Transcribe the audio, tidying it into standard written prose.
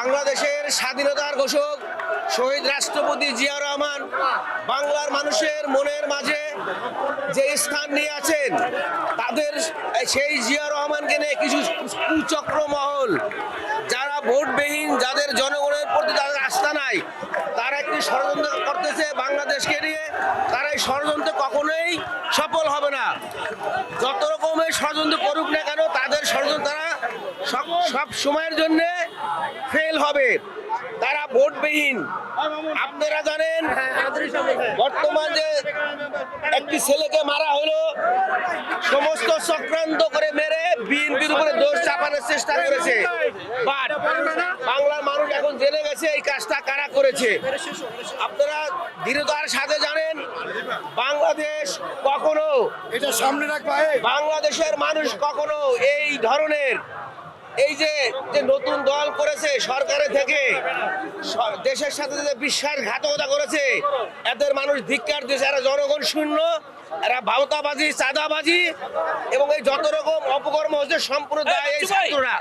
বাংলাদেশের স্বাধীনতার ঘোষক শহীদ রাষ্ট্রপতি জিয়া রহমান বাংলার মানুষের মনের মাঝে যে স্থান নিয়ে আছেন, তাদের সেই জিয়া রহমানকে নিয়ে কিছু কুচক্র মহল, যারা ভোটবিহীন, যাদের জনগণের প্রতি তাদের আস্থা নাই, তারা একটি ষড়যন্ত্র করতেছে বাংলাদেশকে নিয়ে। তারা এই ষড়যন্ত্র কখনোই সফল হবে না। যত রকমের ষড়যন্ত্র করুক না কেন, তাদের ষড়যন্ত্র তারা সব সময়ের জন্য ফেল হবে। তারা ভোটবিহীন। আপনারা জানেন বর্তমান যে একটি ছেলেকে মারা হলো, সমস্ত চক্রান্ত করে মেরে বিএনপির উপরে দোষ চাপানোর চেষ্টা করেছে। বাট বাংলার মানুষ এখন জেনে গেছে এই কাজটা কারা করেছে। আপনারা দৃঢ়তার সাথে জানেন বাংলাদেশ কখনো, এটা সামনে রাখবা। বাংলাদেশের মানুষ কখনো এই ধরনের এই যে নতুন দল করেছে সরকারের থেকে, দেশের সাথে যে বিশ্বাসঘাতকতা করেছে, এদের মানুষ ধিক্কার দিয়েছে। এরা জনগণ শূন্য, এরা ভাওতাবাজি, চাঁদাবাজি এবং এই যত রকম অপকর্ম হচ্ছে সম্পূর্ণ দায় এই ছাত্ররা।